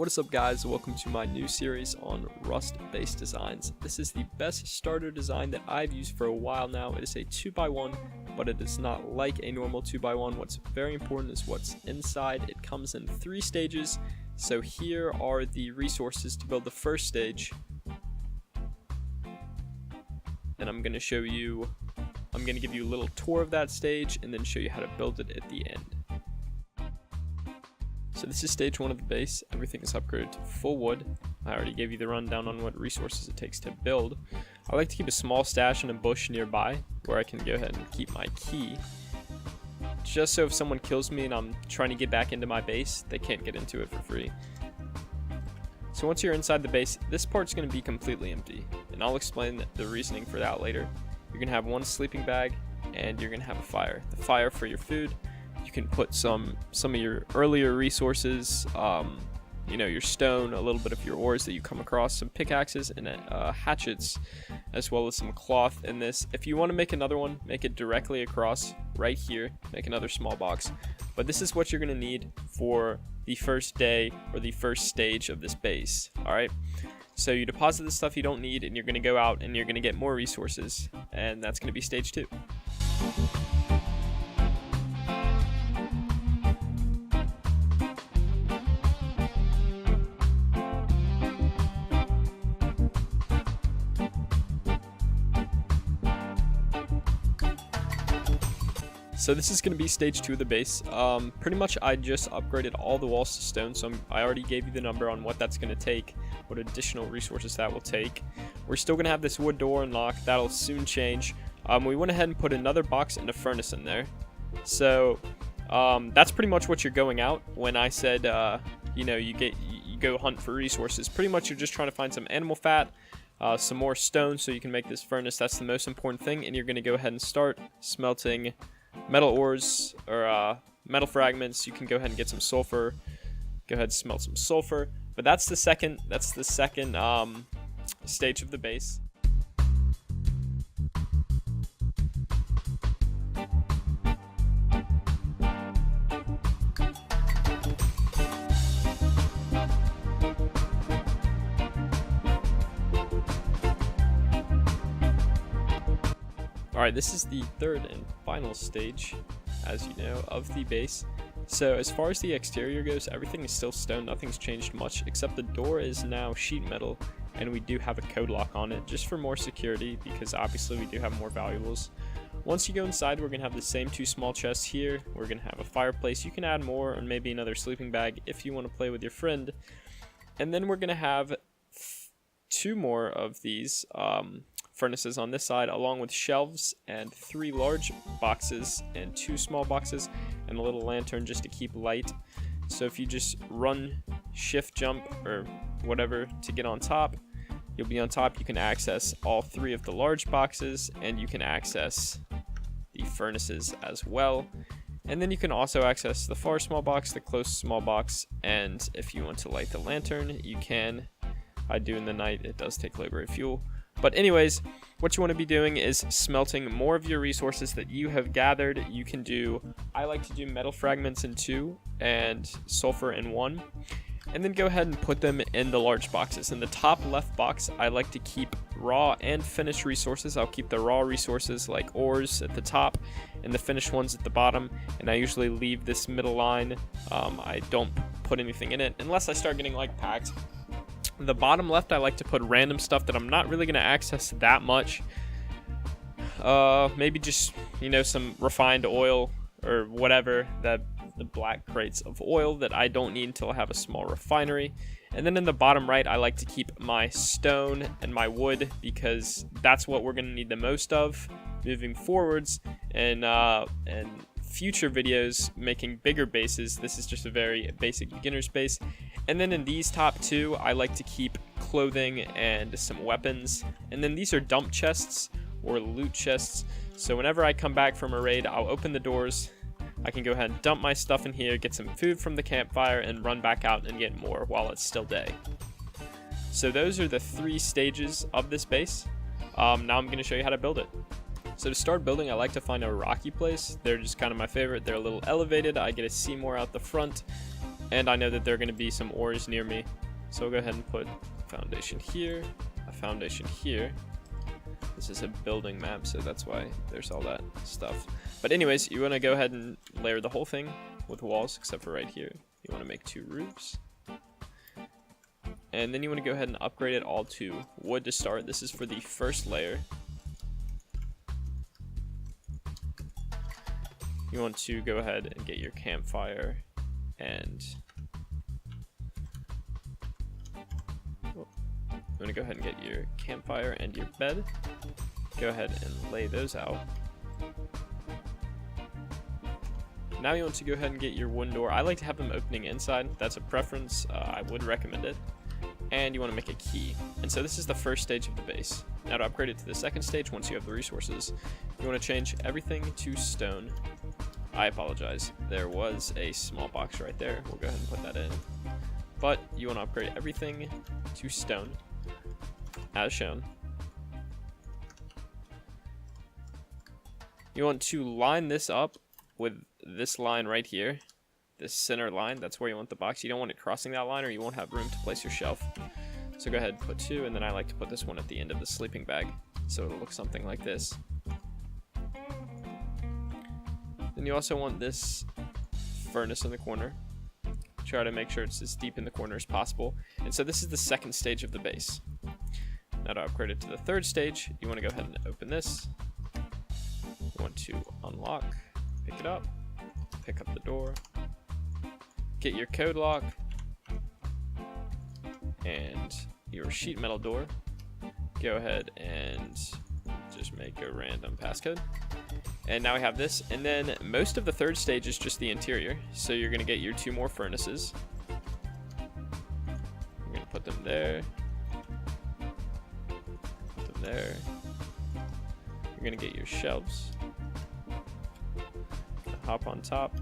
What is up, guys? Welcome to my new series on Rust base designs. This is the best starter design that I've used for a while now. It is a 2x1, but it is not like a normal 2x1. What's very important is what's inside. It comes in 3 stages. So here are the resources to build the first stage. And I'm going to give you a little tour of that stage and then show you how to build it at the end. So this is stage 1 of the base. Everything is upgraded to full wood. I already gave you the rundown on what resources it takes to build. I like to keep a small stash in a bush nearby where I can go ahead and keep my key. Just so if someone kills me and I'm trying to get back into my base, they can't get into it for free. So once you're inside the base, this part's going to be completely empty. And I'll explain the reasoning for that later. You're going to have one sleeping bag and you're going to have a fire. The fire for your food. You can put some of your earlier resources, your stone, a little bit of your ores that you come across, some pickaxes and hatchets, as well as some cloth in this. If you want to make another one, make it directly across right here, make another small box. But this is what you're going to need for the first day or the first stage of this base. Alright, so you deposit the stuff you don't need and you're going to go out and you're going to get more resources, and that's going to be stage 2. So this is going to be stage 2 of the base. Pretty much I just upgraded all the walls to stone, so I already gave you the number on what that's going to take, what additional resources that will take. We're still going to have this wood door unlocked. That'll soon change. We went ahead and put another box and a furnace in there. So that's pretty much what you're going out when I said, you go hunt for resources. Pretty much you're just trying to find some animal fat, some more stone so you can make this furnace. That's the most important thing, and you're going to go ahead and start smelting metal ores or metal fragments. You can go ahead and get some sulfur. Go ahead and smelt some sulfur. But that's the second stage of the base. Alright, this is the third and final stage, as you know, of the base. So as far as the exterior goes, everything is still stone, nothing's changed much, except the door is now sheet metal, and we do have a code lock on it, just for more security, because obviously we do have more valuables. Once you go inside, we're going to have the same 2 small chests here. We're going to have a fireplace. You can add more, or maybe another sleeping bag if you want to play with your friend. And then we're going to have 2 more of these furnaces on this side, along with shelves and 3 large boxes and 2 small boxes and a little lantern just to keep light. So if you just run shift jump or whatever to get on top, you'll be on top. You can access all 3 of the large boxes, and you can access the furnaces as well. And then you can also access the far small box, the close small box, and if you want to light the lantern, you can. I do in the night. It does take library fuel. But anyways, what you want to be doing is smelting more of your resources that you have gathered. You can do, I like to do metal fragments in 2 and sulfur in 1. And then go ahead and put them in the large boxes. In the top left box, I like to keep raw and finished resources. I'll keep the raw resources like ores at the top and the finished ones at the bottom. And I usually leave this middle line. I don't put anything in it unless I start getting like packed. The bottom left, I like to put random stuff that I'm not really going to access that much. Maybe just, some refined oil or whatever, the black crates of oil that I don't need until I have a small refinery. And then in the bottom right, I like to keep my stone and my wood, because that's what we're going to need the most of moving forwards. And future videos making bigger bases, this is just a very basic beginner's base. And then in these top 2, I like to keep clothing and some weapons. And then these are dump chests or loot chests. So whenever I come back from a raid, I'll open the doors. I can go ahead and dump my stuff in here, get some food from the campfire, and run back out and get more while it's still day. So those are the 3 stages of this base. Now I'm going to show you how to build it. So to start building, I like to find a rocky place. They're just kind of my favorite. They're a little elevated. I get to see more out the front. And I know that there are going to be some ores near me. So we'll go ahead and put foundation here, a foundation here. This is a building map, so that's why there's all that stuff. But anyways, you want to go ahead and layer the whole thing with walls, except for right here. You want to make 2 roofs. And then you want to go ahead and upgrade it all to wood to start. This is for the first layer. You want to go ahead and get your campfire and you want to go ahead and get your campfire and your bed. Go ahead and lay those out. Now you want to go ahead and get your wooden door. I like to have them opening inside. That's a preference. I would recommend it. And you want to make a key. And so this is the first stage of the base. Now to upgrade it to the second stage, once you have the resources, you want to change everything to stone. I apologize. There was a small box right there. We'll go ahead and put that in. But you want to upgrade everything to stone, as shown. You want to line this up with this line right here. This center line, that's where you want the box. You don't want it crossing that line or you won't have room to place your shelf. So go ahead and put 2, and then I like to put this one at the end of the sleeping bag. So it'll look something like this. Then you also want this furnace in the corner. Try to make sure it's as deep in the corner as possible. And so this is the second stage of the base. Now to upgrade it to the third stage, you want to go ahead and open this. You want to unlock, pick it up, pick up the door, get your code lock, and your sheet metal door. Go ahead and just make a random passcode. And now we have this, and then most of the third stage is just the interior. So you're going to get your 2 more furnaces. You're going to put them there. Put them there. You're going to get your shelves. Hop on top.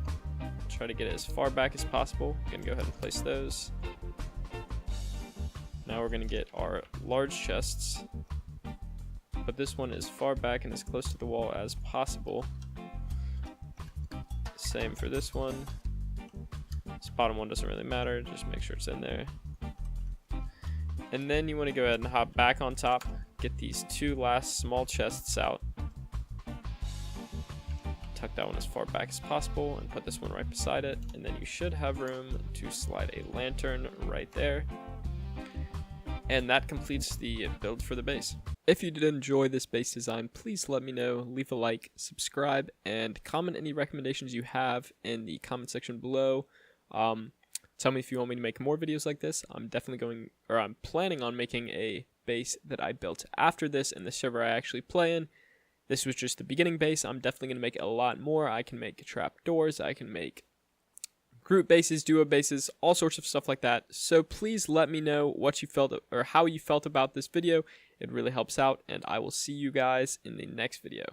Try to get it as far back as possible. You're going to go ahead and place those. Now we're going to get our large chests. Put this one as far back and as close to the wall as possible. Same for this one. This bottom one doesn't really matter, just make sure it's in there. And then you want to go ahead and hop back on top, get these 2 last small chests out. Tuck that one as far back as possible and put this one right beside it. And then you should have room to slide a lantern right there. And that completes the build for the base. If you did enjoy this base design, please let me know, leave a like, subscribe, and comment any recommendations you have in the comment section below. Tell me if you want me to make more videos like this. I'm planning on making a base that I built after this in the server I actually play in. This was just the beginning base. I'm definitely going to make a lot more. I can make trap doors, I can make group bases, duo bases, all sorts of stuff like that. So please let me know what you felt or how you felt about this video. It really helps out, and I will see you guys in the next video.